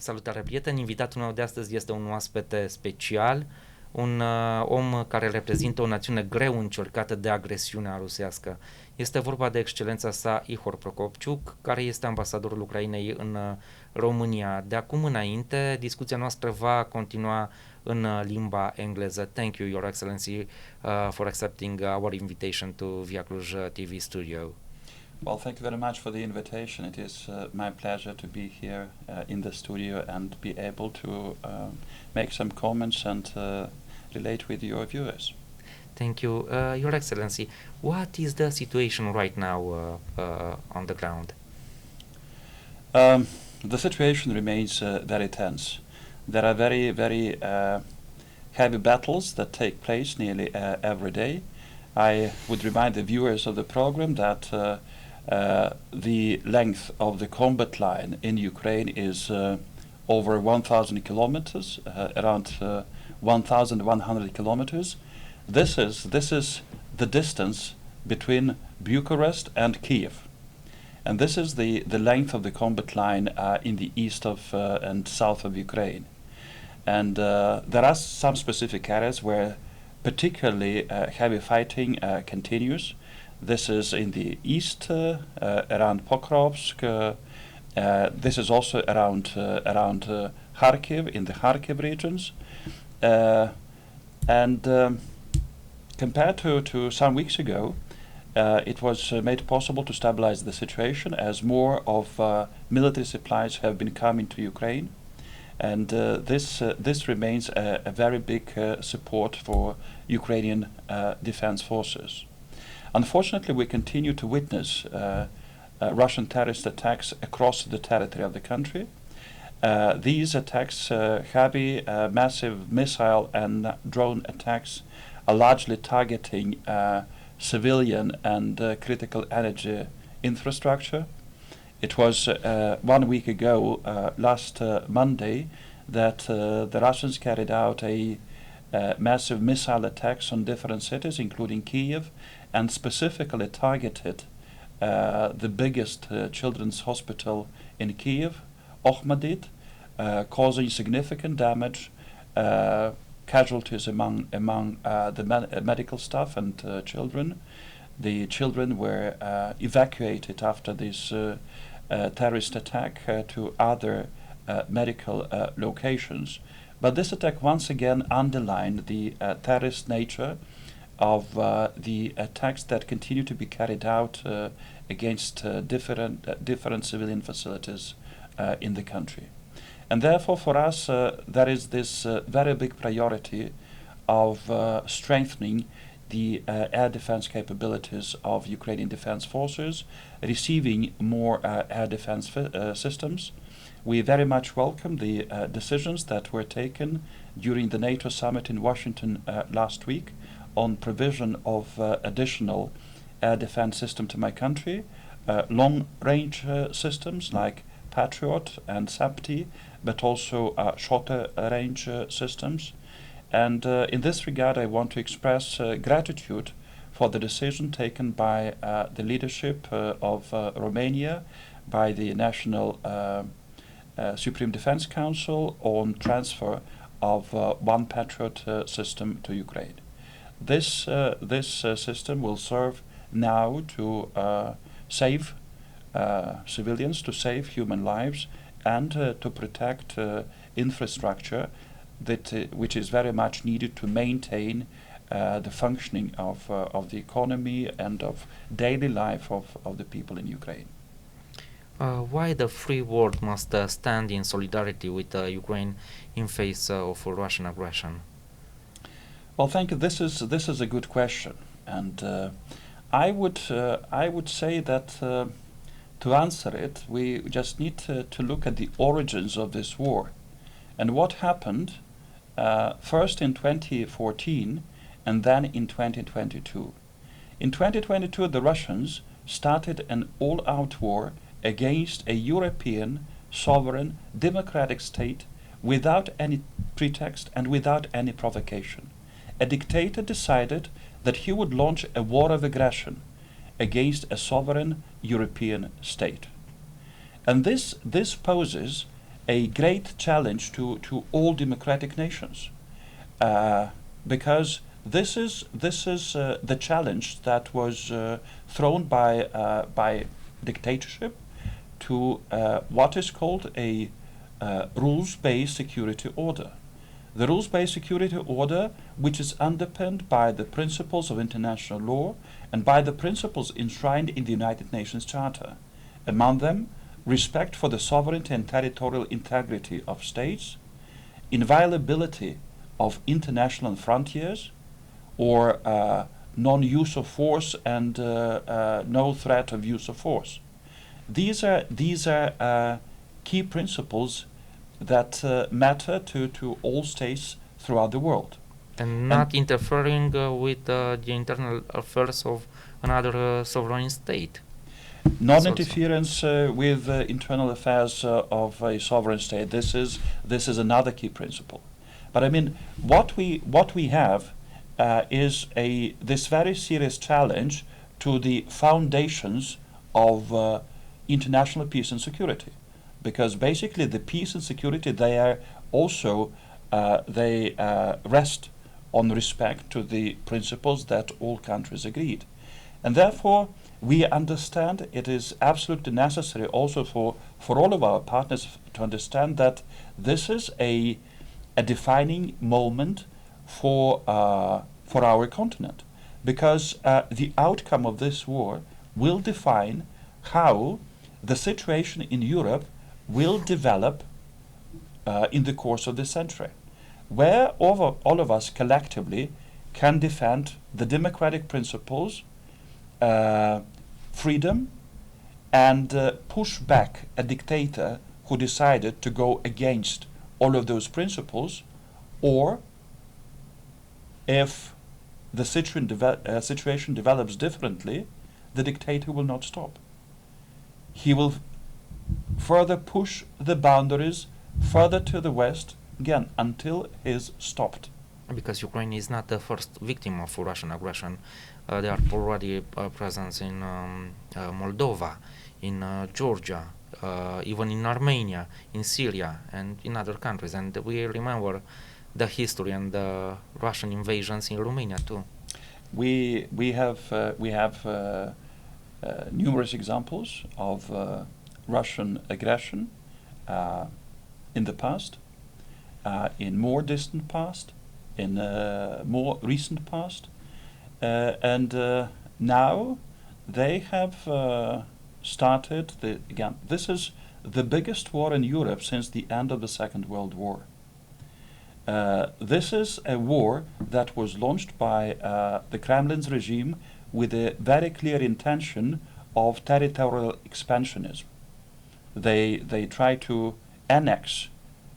Salutare, prieteni! Invitatul meu de astăzi este un oaspete special, un om care reprezintă o națiune greu încercată de agresiunea rusească. Este vorba de excelența sa Ihor Prokopchuk, care este ambasadorul Ucrainei în România. De acum înainte, discuția noastră va continua în limba engleză. Thank you, Your Excellency, for accepting our invitation to Via Cluj TV studio. Well, thank you very much for the invitation. It is my pleasure to be here in the studio and be able to make some comments and relate with your viewers. Thank you. Your Excellency, what is the situation right now on the ground? The situation remains very tense. There are very heavy battles that take place nearly every day. I would remind the viewers of the program that the length of the combat line in Ukraine is over 1,000 kilometers, around 1,100 kilometers. This is the distance between Bucharest and Kiev, and this is the length of the combat line in the east of and south of Ukraine. And there are some specific areas where particularly heavy fighting continues. This is in the east, around Pokrovsk. This is also around Kharkiv, in the Kharkiv regions. Compared to some weeks ago, it was made possible to stabilize the situation as more of military supplies have been coming to Ukraine. And this remains a very big support for Ukrainian defense forces. Unfortunately, we continue to witness Russian terrorist attacks across the territory of the country. These attacks, heavy, massive missile and drone attacks, are largely targeting civilian and critical energy infrastructure. It was 1 week ago, last Monday, that the Russians carried out a massive missile attacks on different cities, including Kiev, and specifically targeted the biggest children's hospital in Kiev, Okhmadit, causing significant damage, casualties among the medical staff and children. The children were evacuated after this terrorist attack to other medical locations. But this attack once again underlined the terrorist nature of the attacks that continue to be carried out against different civilian facilities in the country. And therefore for us there is this very big priority of strengthening the air defense capabilities of Ukrainian defense forces, receiving more air defense systems. We very much welcome the decisions that were taken during the NATO summit in Washington last week on provision of additional air defense system to my country, long-range systems like Patriot and SAPTI, but also shorter range systems. And in this regard, I want to express gratitude for the decision taken by the leadership of Romania, by the National Supreme Defense Council on transfer of one Patriot system to Ukraine. This system will serve now to save civilians, to save human lives, and to protect infrastructure which is very much needed to maintain the functioning of the economy and of daily life of the people in Ukraine. Why the free world must stand in solidarity with Ukraine in face of Russian aggression? Well, thank you. This is a good question, and I would say that to answer it, we just need to look at the origins of this war, and what happened first in 2014 and then in 2022. In 2022, the Russians started an all-out war against a European, sovereign, democratic state without any pretext and without any provocation. A dictator decided that he would launch a war of aggression against a sovereign European state. And this poses a great challenge to all democratic nations, because this is the challenge that was thrown by dictatorship to what is called a rules-based security order. The rules-based security order, which is underpinned by the principles of international law and by the principles enshrined in the United Nations Charter. Among them, respect for the sovereignty and territorial integrity of states, inviolability of international frontiers, or non-use of force and no threat of use of force. These are key principles that matter to all states throughout the world. And not interfering with the internal affairs of another sovereign state. Non-interference with internal affairs of a sovereign state. This is another key principle. But I mean, what we have is this very serious challenge to the foundations of international peace and security, because basically the peace and security they are also rest on respect to the principles that all countries agreed, and therefore we understand it is absolutely necessary also for all of our partners to understand that this is a defining moment for our continent, because the outcome of this war will define how the situation in Europe will develop in the course of this century, where all of us collectively can defend the democratic principles, freedom, and push back a dictator who decided to go against all of those principles, or if the situation develops differently, the dictator will not stop. He will further push the boundaries further to the west, again, until he is stopped. Because Ukraine is not the first victim of Russian aggression. There are already presence in Moldova, in Georgia, even in Armenia, in Syria, and in other countries. And we remember the history and the Russian invasions in Romania too. We have numerous examples of Russian aggression in the past, in more distant past, in more recent past, and now they have started again. This is the biggest war in Europe since the end of the Second World War. This is a war that was launched by the Kremlin's regime with a very clear intention of territorial expansionism. They try to annex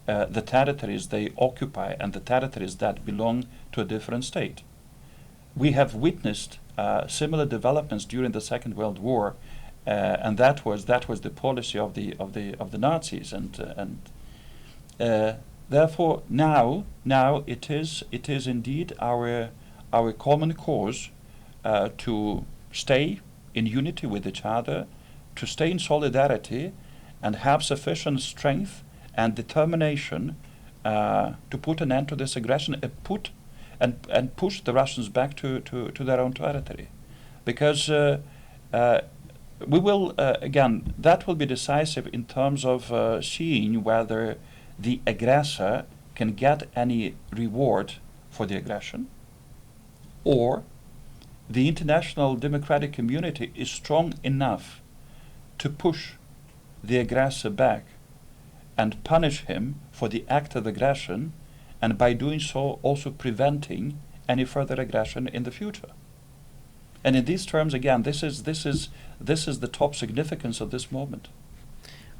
the territories they occupy and the territories that belong to a different state. We have witnessed similar developments during the Second World War, and that was the policy of the Nazis, and therefore now it is indeed our common cause to stay in unity with each other, to stay in solidarity, and have sufficient strength and determination to put an end to this aggression and push the Russians back to their own territory, because we will again, that will be decisive in terms of seeing whether the aggressor can get any reward for the aggression, or the international democratic community is strong enough to push the aggressor back and punish him for the act of aggression, and by doing so also preventing any further aggression in the future. And in these terms, again, this is the top significance of this moment.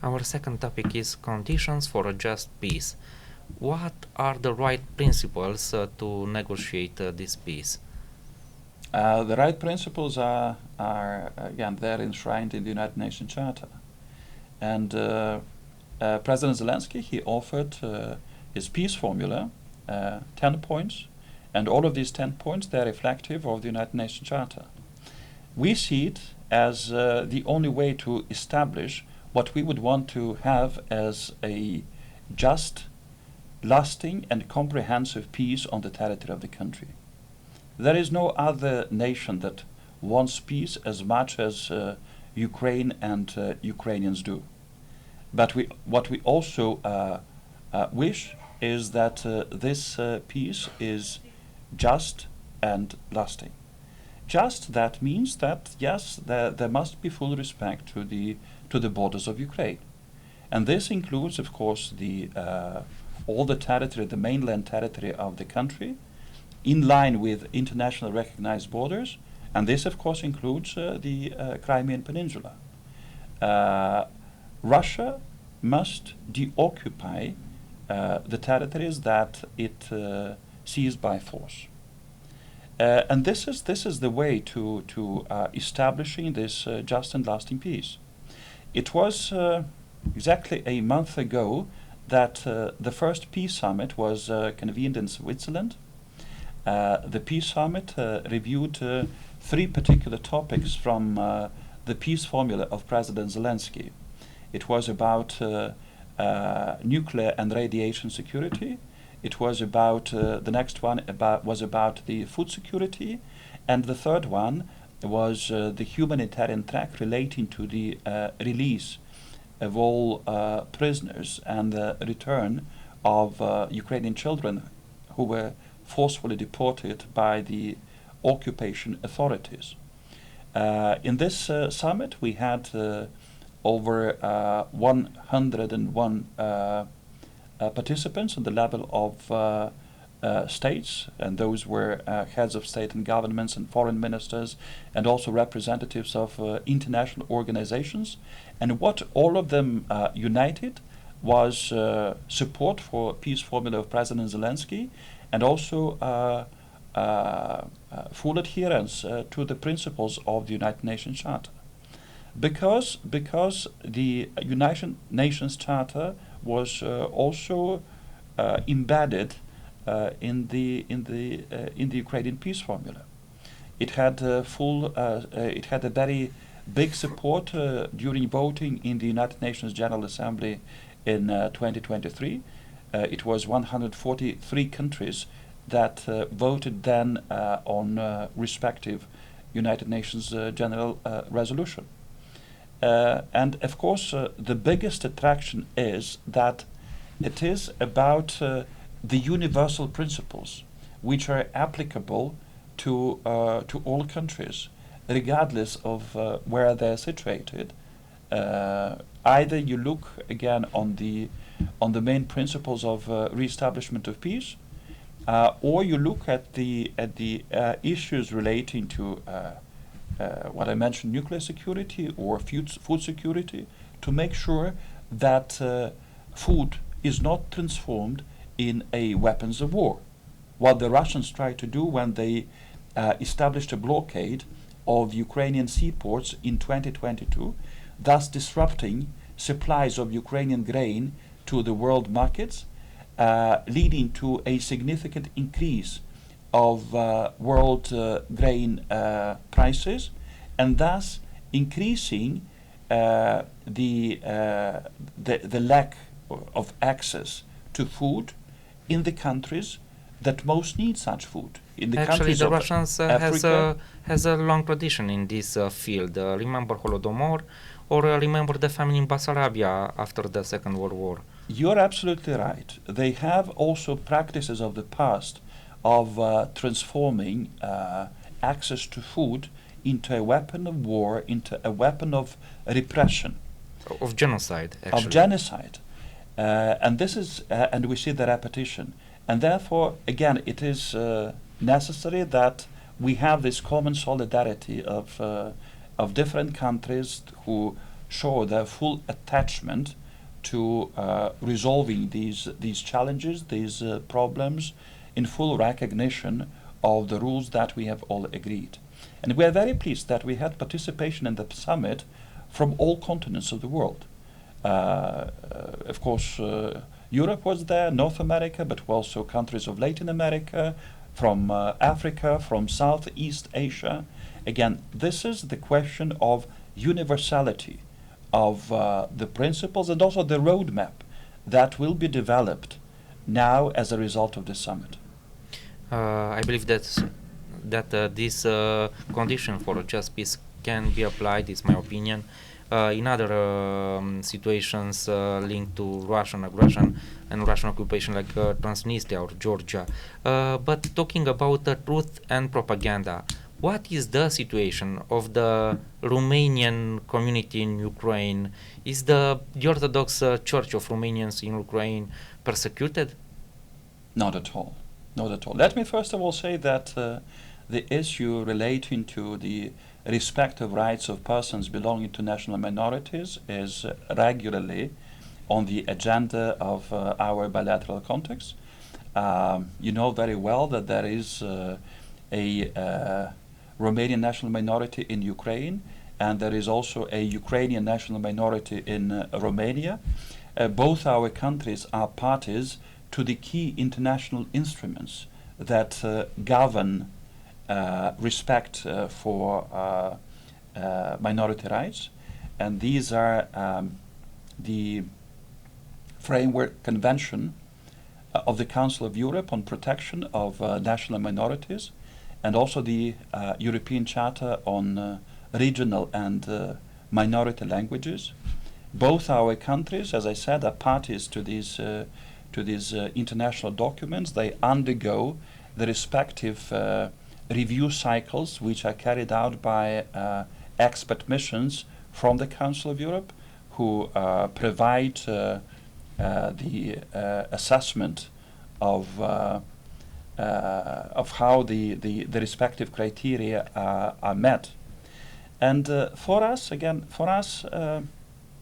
Our second topic is conditions for a just peace. What are the right principles to negotiate this peace? The right principles are again, they're enshrined in the United Nations Charter. And President Zelensky, he offered his peace formula, 10 points, and all of these 10 points, they're reflective of the United Nations Charter. We see it as the only way to establish what we would want to have as a just, lasting and comprehensive peace on the territory of the country. There is no other nation that wants peace as much as Ukraine and Ukrainians do. But what we also wish is that this peace is just and lasting. Just, that means that yes, there must be full respect to the borders of Ukraine, and this includes, of course, all the territory, the mainland territory of the country, in line with international recognized borders, and this, of course, includes the Crimean Peninsula. Russia must deoccupy the territories that it seized by force. And this is the way to establishing this just and lasting peace. It was exactly a month ago that the first peace summit was convened in Switzerland. The peace summit reviewed 3 particular topics from the peace formula of President Zelensky. It was about nuclear and radiation security. It was about the next one was about the food security, and the third one was the humanitarian track relating to the release of all prisoners and the return of Ukrainian children who were forcefully deported by the occupation authorities. In this summit, we had over 101 participants on the level of states, and those were heads of state and governments and foreign ministers, and also representatives of international organizations. And what all of them united was support for peace formula of President Zelensky, and also full adherence to the principles of the United Nations Charter. Because the United Nations Charter was also embedded in the Ukrainian peace formula. It had it had a very big support during voting in the United Nations General Assembly in 2023. It was 143 countries that voted then on respective United Nations General Resolution. And of course, the biggest attraction is that it is about the universal principles which are applicable to all countries, regardless of where they're situated. Either you look again on the main principles of re-establishment of peace, or you look at the issues relating to what I mentioned, nuclear security or food security, to make sure that food is not transformed in a weapons of war. What the Russians tried to do when they established a blockade of Ukrainian seaports in 2022, thus disrupting supplies of Ukrainian grain to the world markets, leading to a significant increase of world grain prices, and thus increasing the lack of access to food in the countries that most need such food. In the Actually, countries the of Russians has a long tradition in this field. Remember Holodomor, or remember the famine in Bessarabia after the Second World War. You're absolutely right. They have also practices of the past of transforming access to food into a weapon of war, into a weapon of repression. Of genocide, actually. Of genocide. And this is, and we see the repetition. And therefore, again, it is necessary that we have this common solidarity of different countries who show their full attachment to resolving these challenges, these problems, in full recognition of the rules that we have all agreed. And we are very pleased that we had participation in the summit from all continents of the world. Of course, Europe was there, North America, but also countries of Latin America, from Africa, from Southeast Asia. Again, this is the question of universality of the principles and also the roadmap that will be developed now as a result of this summit. I believe that this condition for a just peace can be applied, is my opinion, in other situations linked to Russian aggression and Russian occupation, like Transnistria or Georgia. But talking about the truth and propaganda, what is the situation of the Romanian community in Ukraine? Is the Orthodox Church of Romanians in Ukraine persecuted? Not at all. Not at all. Let me first of all say that the issue relating to the respect of rights of persons belonging to national minorities is regularly on the agenda of our bilateral contacts. You know very well that there is a Romanian national minority in Ukraine, and there is also a Ukrainian national minority in Romania. Both our countries are parties to the key international instruments that govern respect for minority rights, and these are the Framework Convention of the Council of Europe on Protection of National Minorities, and also the European Charter on Regional and Minority Languages. Both our countries, as I said, are parties to these international documents. They undergo the respective review cycles, which are carried out by expert missions from the Council of Europe, who provide the assessment of how the respective criteria are met. And for us,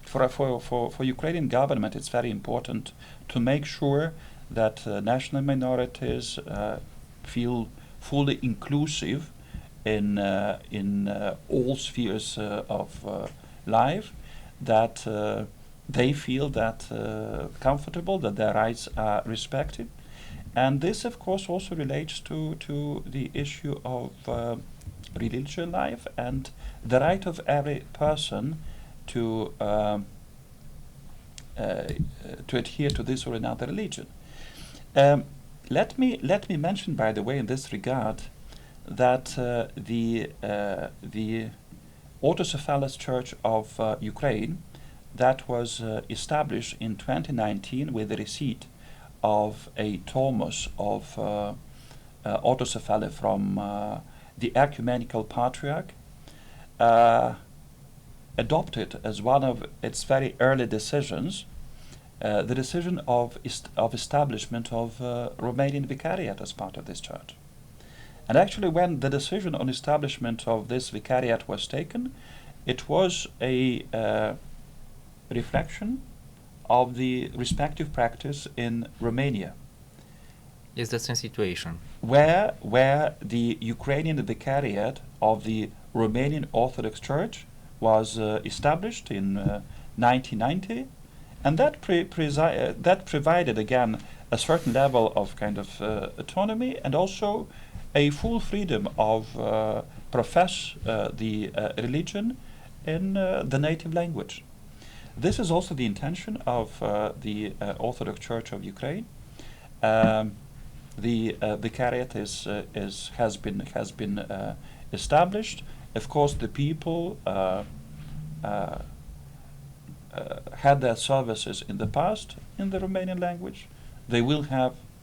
for Ukrainian government, it's very important to make sure that national minorities feel fully inclusive in all spheres of life, that they feel that comfortable, that their rights are respected. And this, of course, also relates to the issue of religious life and the right of every person to adhere to this or another religion. Let me mention, by the way, in this regard, that the Autocephalous Church of Ukraine, that was established in 2019 with the receipt of a Thomas of autocephaly from the Ecumenical Patriarch, adopted as one of its very early decisions the decision of establishment of Romanian Vicariate as part of this church. And actually, when the decision on establishment of this Vicariate was taken, it was a reflection of the respective practice in Romania. Is the same situation? Where the Ukrainian Vicariate of the Romanian Orthodox Church was established in 1990, and that provided again a certain level of kind of autonomy and also a full freedom of profess the religion in the native language. This is also the intention of the Orthodox Church of Ukraine. The Vicariate has been established. Of course, the people had their services in the past in the Romanian language. They will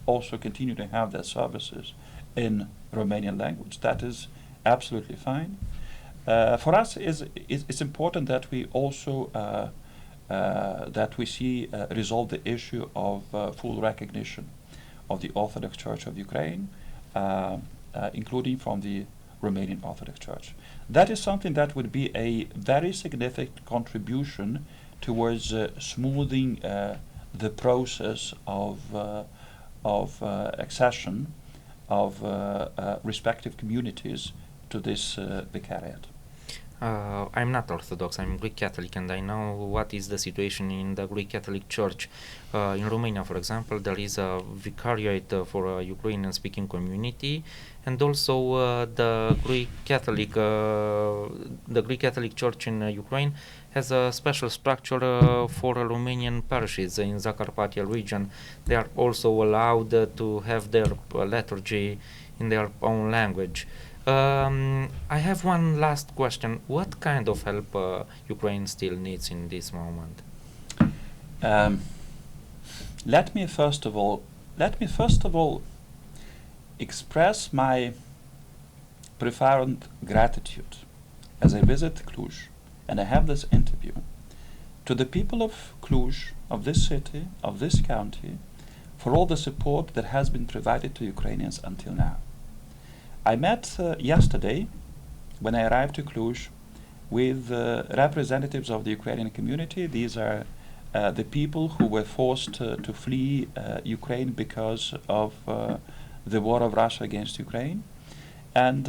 also continue to have their services in Romanian language. That is absolutely fine. For us, it's important that we also resolve the issue of full recognition of the Orthodox Church of Ukraine, including from the Romanian Orthodox Church. That is something that would be a very significant contribution towards smoothing the process of accession of respective communities to this vicariate. I'm not Orthodox, I'm Greek Catholic, and I know what is the situation in the Greek Catholic Church. In Romania, for example, there is a vicariate for a Ukrainian-speaking community, and also the Greek Catholic Church in Ukraine has a special structure for Romanian parishes in Zakarpattia region. They are also allowed to have their liturgy in their own language. I have one last question. What kind of help Ukraine still needs in this moment? Let me first of all express my profound gratitude as I visit Cluj and I have this interview to the people of Cluj, of this city, of this county, for all the support that has been provided to Ukrainians until now. I met yesterday, when I arrived to Cluj, with representatives of the Ukrainian community. These are the people who were forced to flee Ukraine because of the war of Russia against Ukraine. And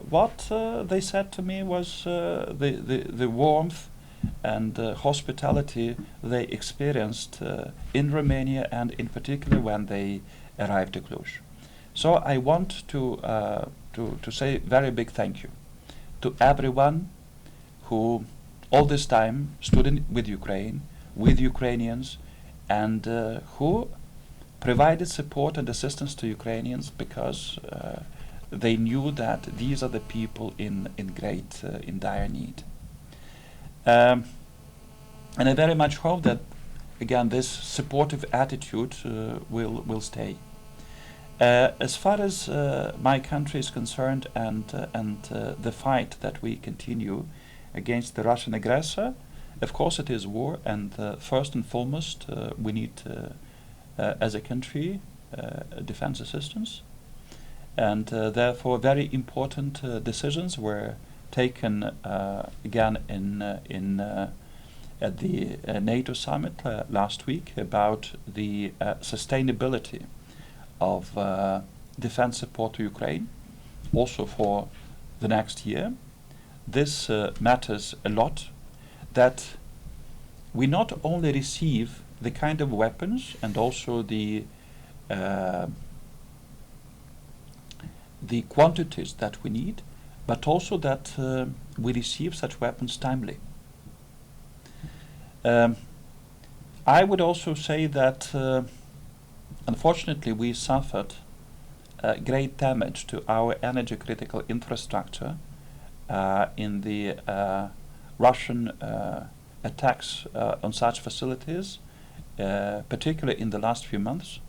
what they said to me was the warmth and hospitality they experienced in Romania, and in particular when they arrived to Cluj. So I want to say very big thank you to everyone who all this time stood with Ukraine, with Ukrainians, and who provided support and assistance to Ukrainians because they knew that these are the people in dire need. And I very much hope that, again, this supportive attitude will stay. As far as my country is concerned, and the fight that we continue against the Russian aggressor, of course it is war, and first and foremost we need, as a country, defense assistance, and therefore very important decisions were taken again at the NATO summit last week about the sustainability of defense support to Ukraine, also for the next year. This matters a lot, that we not only receive the kind of weapons and also the quantities that we need, but also that we receive such weapons timely. I would also say that unfortunately we suffered great damage to our energy critical infrastructure in the Russian attacks on such facilities, particularly in the last few months.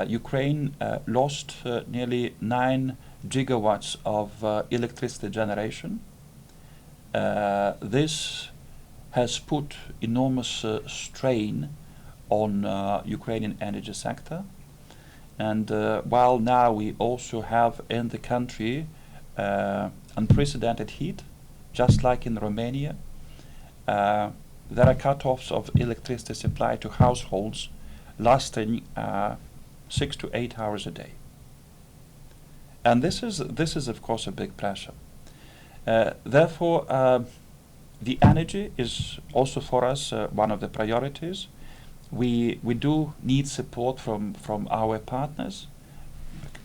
Ukraine lost nearly 9 gigawatts of electricity generation. This has put enormous strain on Ukrainian energy sector, and while now we also have in the country unprecedented heat, just like in Romania, there are cut-offs of electricity supply to households lasting 6 to 8 hours a day, and this is of course a big pressure. Therefore, the energy is also for us one of the priorities. We do need support from our partners,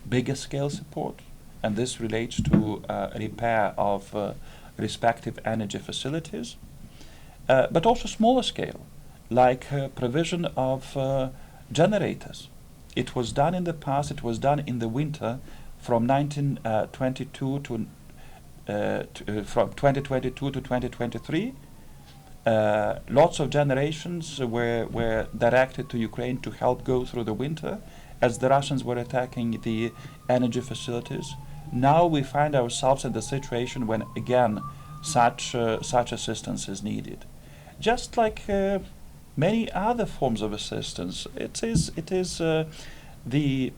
bigger scale support, and this relates to repair of respective energy facilities, but also smaller scale, like provision of generators. It was done in the past, it was done in the winter from 1922 to from 2022 to 2023. Lots of generations were directed to Ukraine to help go through the winter as the Russians were attacking the energy facilities. Now we find ourselves in the situation when again such assistance is needed. Just like many other forms of assistance, it is the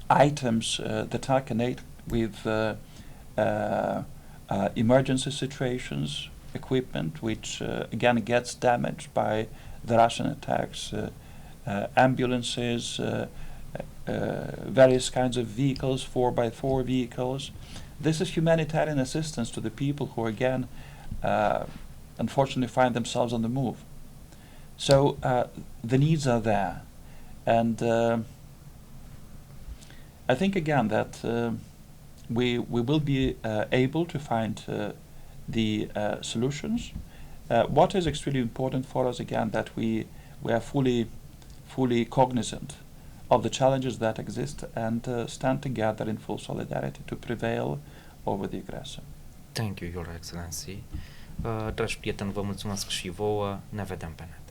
items that are connected with emergency situations, equipment which again gets damaged by the Russian attacks, ambulances, various kinds of vehicles, 4x4 vehicles. this is humanitarian assistance to the people who again unfortunately find themselves on the move. So the needs are there, and I think again that we will be able to find the solutions. What is extremely important for us again, that we are fully cognizant of the challenges that exist and stand together in full solidarity to prevail over the aggressor. Thank you, Your Excellency. Dragi prieteni, vă mulțumesc și vouă. Ne vedem pe net.